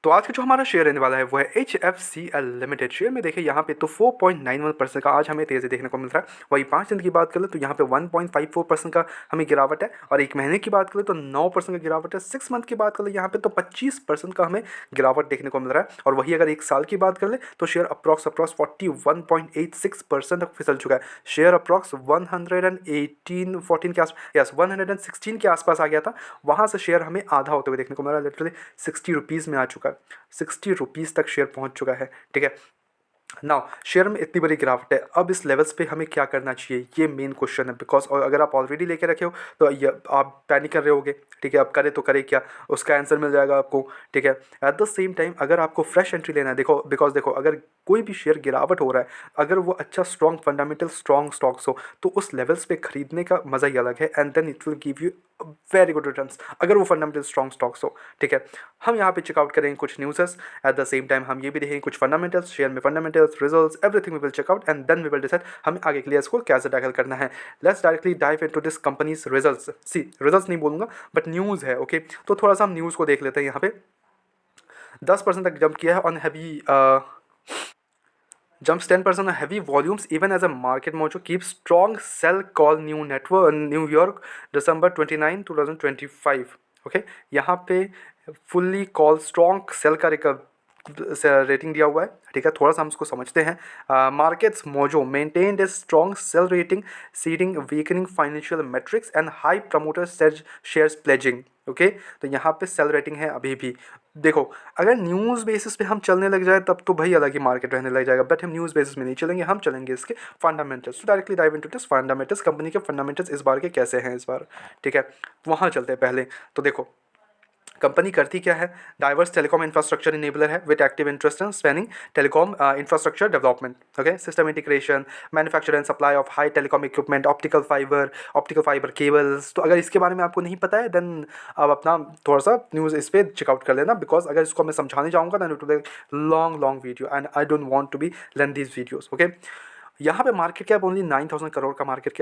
तो आज का जो हमारा शेयर रहने वाला है वो है HFCL लिमिटेड। शेयर में देखिए यहाँ पे तो 4.91% का आज हमें तेज़ी देखने को मिल रहा है। वही 5 दिन की बात करें तो यहाँ पे 1.54% का हमें गिरावट है, और एक महीने की बात करें तो 9% का गिरावट है। 6 मंथ की बात करें यहाँ पे तो 25% का हमें गिरावट देखने को मिल रहा है। और वही अगर एक साल की बात कर ले तो शेयर अप्रॉक्स 41.86% तक फिसल चुका है। शेयर अप्रॉक्स 118 14 के आस यस 116 के आसपास आ गया था। वहाँ से शेयर हमें आधा होते हुए देखने को मिल रहा है। लिटरली 60 रुपीज़ में आ चुका है, 60 रुपीज़ तक शेयर पहुंच चुका है। ठीक है, नाउ शेयर में इतनी बड़ी गिरावट है, अब इस लेवल्स पे हमें क्या करना चाहिए, ये मेन क्वेश्चन है। बिकॉज अगर आप ऑलरेडी लेके रखे हो तो ये आप पैनिक कर रहे होगे। ठीक है, अब करे तो करे क्या, उसका आंसर मिल जाएगा आपको। ठीक है, एट द सेम टाइम अगर आपको फ्रेश एंट्री लेना है, देखो बिकॉज देखो अगर कोई भी शेयर गिरावट हो रहा है, अगर वो अच्छा स्ट्रॉन्ग फंडामेंटल स्ट्रॉन्ग स्टॉक्स हो तो उस लेवल्स पे खरीदने का मज़ा ही अलग है, and then it will give you very good returns अगर वो फंडामेंटल स्ट्रॉन्ग स्टॉक्स हो। ठीक है, हम यहाँ पे चेकआउट करेंगे कुछ newses, at the same time हम ये भी देखेंगे कुछ फंडामेंटल्स, शेयर में fundamentals, results, everything we will check out and then we will decide हमें आगे के लिए इसको कैसे टैकल करना है। Let's directly dive into this company's results. See results नहीं बोलूँगा बट न्यूज़ है। ओके, तो थोड़ा सा हम न्यूज़ को देख लेते हैं। यहाँ पे 10% तक जंप किया है on heavy jumps 10% on heavy volumes even as a market mojo keeps strong sell call New York December 29 2025। Okay, यहाँ पे फुल्ली कॉल स्ट्रॉन्ग सेल का रेटिंग दिया हुआ है। ठीक है, थोड़ा सा हम उसको समझते हैं। Markets mojo maintained a strong sell rating seeding weakening financial matrix and high promoter shares pledging. Okay, तो यहाँ पे सेल रेटिंग है अभी भी। देखो अगर न्यूज़ बेसिस पे हम चलने लग जाए तब तो भाई अलग ही मार्केट रहने लग जाएगा, बट हम न्यूज़ बेसिस में नहीं चलेंगे, हम चलेंगे इसके फंडामेंटल्स। तो directly dive into this fundamentals, company के फंडामेंटल्स इस बार के कैसे हैं इस बार। ठीक है, वहाँ चलते हैं पहले। तो देखो कंपनी करती क्या है, डाइवर्स टेलीकॉम इंफ्रास्ट्रक्चर इनेबलर है with active interest in spanning telecom infrastructure development. Okay, system integration, manufacture and supply of high telecom equipment, optical fibre cables. तो अगर इसके बारे में आपको नहीं पता है देन आप अपना थोड़ा सा न्यूज़ इस पर चेकआउट कर लेना, बिकॉज अगर इसको मैं समझाने जाऊँगा then it will be long video and I don't want to be length these videos. Okay, यहाँ पे मार्केट कैप ओनली 9,000 करोड़ का मार्केट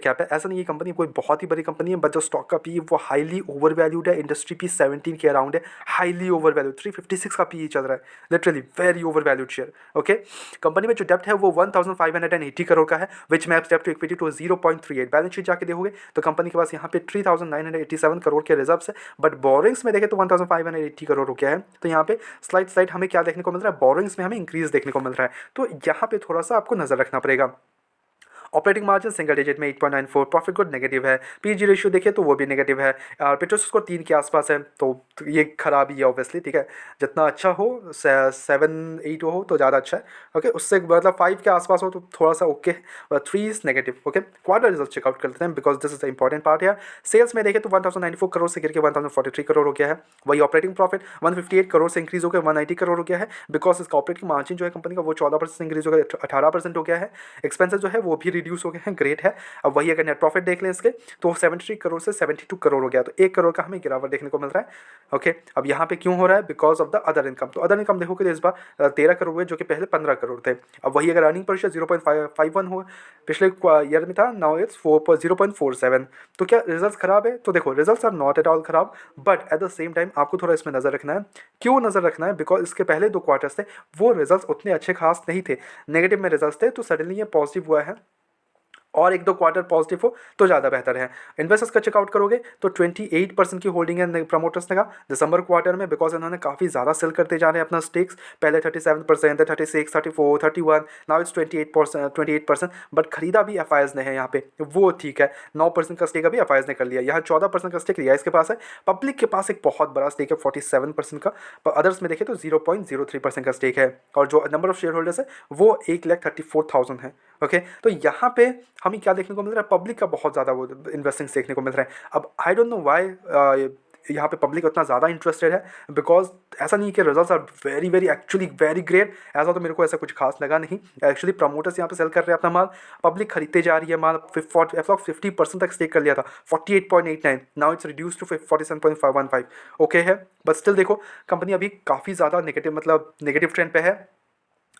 कैप है। ऐसा नहीं, ये कंपनी कोई बहुत ही बड़ी कंपनी है, बट जो स्टॉक का पी वो हाईली ओवर वैल्यूड है। इंडस्ट्री पी 17 के अराउंड है, हाईली ओवर वैल्यू 356 का पी चल रहा है, literally very overvalued share. Okay, company में जो डेप्ट है वो 1,580 करोड़ का है, विच मैप्स डेप्ट to equity to 0.38। Balance sheet जाके देखोगे तो कंपनी के पास यहाँ पे 3,987 करोड़ के रिजर्व्स है, बट बोरिंग्स में देखें तो 1,580 करोड़ हो गया है। तो यहाँ पे स्लाइड हमें क्या देखने को मिल रहा है, बोरिंग्स में हमें इंक्रीज देखने को मिल रहा है। तो यहाँ पे थोड़ा सा आपको नजर रखना पड़ेगा। ऑपरेटिंग मार्जिन सिंगल डिजिट में 8.94, प्रॉफिट गुड नेगेटिव है, पीजी रेशियो देखिए तो वो भी नेगेटिव है, पेट्रोल स्कोर 3 के आसपास है, तो ये खराब ही है ऑब्वियसली। ठीक है, जितना अच्छा हो 7-8 हो तो ज़्यादा अच्छा है। ओके, उससे मतलब 5 के आसपास हो तो थोड़ा सा okay, 3 is negative. Okay, quarter result checkout करते हैं because this is the important part है। सेल्स में देखें तो 1,094 करोड़ से गिर के 1,043 करोड़ हो गया है। वही ऑपरेटिंग प्रॉफिट 158 करोड़ से इंक्रीज हो गया 190 करोड़ हो गया है, बिकॉज इसका ऑपरेटिंग मार्जिन जो है कंपनी का वो 14% इंक्रीज हो गया 18% हो गया है। एक्सपेंसेस जो है वो भी रिड्यूस हो गए हैं, ग्रेट है। अब वही अगर नेट प्रॉफिट देख लें इसके तो 73 करोड़ से 72 करोड़ हो गया, तो 1 करोड़ का हमें गिरावट देखने को मिल रहा है। ओके, अब यहाँ पे क्यों हो रहा है, because of the other income. तो अदर इनकम देखोगे तो इस बार 13 करोड़ हुए जो कि पहले 15 करोड़ थे। अब वही अगर अर्निंग पर शेयर 0.51 हो, पिछले ईयर में था, नाउ इट्स 0.47। तो क्या रिजल्ट खराब है, तो देखो results are not at all खराब, but at the same time आपको थोड़ा इसमें नजर रखना है। क्यों नजर रखना है, बिकॉज इसके पहले 2 क्वार्टर्स थे वो रिजल्ट्स उतने अच्छे खास नहीं थे, नेगेटिव में रिजल्ट्स थे, तो सडनली ये पॉजिटिव हुआ है, और 1-2 क्वार्टर पॉजिटिव हो तो ज़्यादा बेहतर है। इन्वेस्टर्स का चेकआउट करोगे तो 28% की होल्डिंग है प्रमोटर्स ने कहा दिसंबर क्वार्टर में, बिकॉज इन्होंने काफ़ी ज़्यादा सेल करते जा रहे हैं अपना स्टेक्स। पहले 37% थे, 36, 34, 31, नाउ इट्स 28%। बट खरीदा भी एफ ने है यहाँ पे, वो ठीक है। 9% का स्टेक अभी एफ ने कर लिया, यहाँ 14% का स्टेक रियाइस के पास है। पब्लिक के पास एक बहुत बड़ा स्टेक है 47% का, पर अदर्स में देखें तो 0.03% का स्टेक है, और जो नंबर ऑफ शेयर होल्डर्स है वो 1,34,000 है। ओके, तो यहाँ पे हमें क्या देखने को मिल रहा है, पब्लिक का बहुत ज़्यादा वो इन्वेस्टिंग देखने को मिल रहा है। अब आई डोंट नो व्हाई यहाँ पे पब्लिक उतना ज़्यादा इंटरेस्टेड है, बिकॉज ऐसा नहीं कि results are very actually very great, ऐसा तो मेरे को ऐसा कुछ खास लगा नहीं। एक्चुअली प्रमोटर्स यहाँ पे सेल कर रहे हैं अपना माल, पब्लिक खरीदते जा रही है माल। 50% तक स्टेक कर लिया था, 48.89, now it's reduce to 47.515। Okay है, बट स्टिल देखो कंपनी अभी काफ़ी ज़्यादा नेगेटिव ट्रेंड पे है।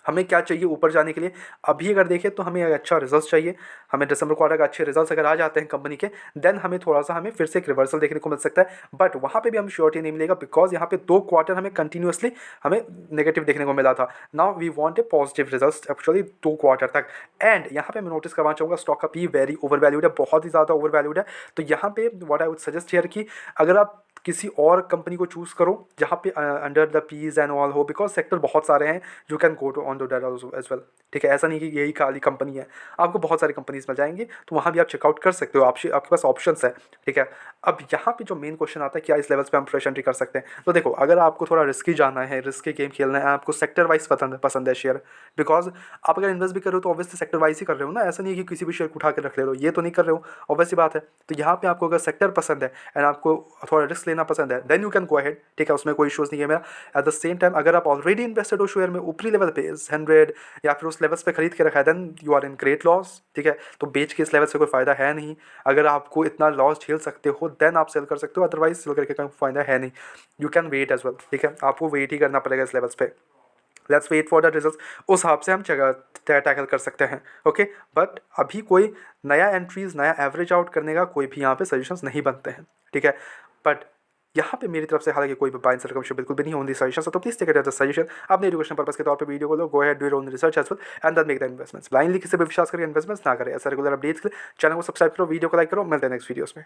हमें क्या चाहिए ऊपर जाने के लिए? अभी अगर देखें तो हमें अच्छा रिजल्ट चाहिए, हमें दिसंबर क्वार्टर का अच्छे रिजल्ट्स अगर आ जाते हैं कंपनी के, देन हमें थोड़ा सा हमें फिर से एक रिवर्सल देखने को मिल सकता है, बट वहाँ पे भी हमें श्योरिटी नहीं मिलेगा, बिकॉज यहाँ पे 2 क्वार्टर हमें कंटिन्यूसली हमें नेगेटिव देखने को मिला था। Now we want a positive result actually 2 quarter तक। एंड यहाँ पे मैं नोटिस करवाना चाहूँगा स्टॉक का पी वेरी ओवर वैल्यूड है, बहुत ही ज़्यादा ओवर वैल्यूड है। तो यहाँ पे what I would suggest here कि अगर आप किसी और कंपनी को चूज़ करो जहाँ पे under the PEs and all हो, बिकॉज सेक्टर बहुत सारे हैं, you can go to on to that as well. ठीक है, ऐसा नहीं कि यही खाली कंपनी है, आपको बहुत सारी कंपनीज मिल जाएंगी, तो वहाँ भी आप चेकआउट कर सकते हो, आपके पास ऑप्शंस है। ठीक है, अब यहाँ पे जो मेन क्वेश्चन आता है क्या इस लेवल्स पे हम फ्रेश एंट्री कर सकते हैं? तो देखो, अगर आपको थोड़ा रिस्की जाना है, रिस्की गेम खेलना है, आपको सेक्टर वाइज पसंद है शेयर, बिकॉज आप अगर इन्वेस्ट भी कर रहे हो तो ऑब्वियसली सेक्टर वाइज ही कर रहे हो ना, ऐसा नहीं है कि किसी भी शेयर को उठा के रख ले रहे हो, ये तो नहीं कर रहे हो, ऑब्वियस सी बात है। तो यहाँ पे आपको अगर सेक्टर पसंद है एंड आपको थोड़ा रिस्क लेना पसंद है, then you can go ahead. ठीक है, उसमें कोई इशूज़ नहीं है मेरा। एट द सेम टाइम अगर आप ऑलरेडी इन्वेस्टेड हो शेयर में ऊपरी लेवल पे 100 या फिर उस लेवल्स पे खरीद के रखा है, then you are in great loss. ठीक है, तो बेच के इस लेवल से कोई फ़ायदा है नहीं। अगर आपको इतना लॉस झेल सकते हो देन आप सेल कर सकते हो, अदरवाइज सेल करके कोई फ़ायदा है नहीं। You can wait as well. ठीक है, आपको वेट ही करना पड़ेगा इस लेवल्स पे। Let's wait for the result, उस हिसाब से हम टैकल कर सकते हैं। ओके, बट अभी कोई नया एंट्रीज, नया एवरेज आउट करने का कोई भी यहाँ पे सजेशंस नहीं बनते हैं। ठीक है, बट यहाँ पे मेरी तरफ से हालांकि कोई भी बाय एंड सेल बिल्कुल भी नहीं होती सजेशन, तो please take it as a suggestion. अपने एजुकेशन पर्पस के तौर पे वीडियो को लो, go ahead do your own research as well and then make the investments. Blindly किसी पे विश्वास करके इन्वेस्टमेंट्स ना करें। ऐसा रेगुलर अपडेट्स के लिए चैनल को सब्सक्राइब करो, वीडियो को लाइक करो। मिलते हैं नेक्स्ट वीडियोस में।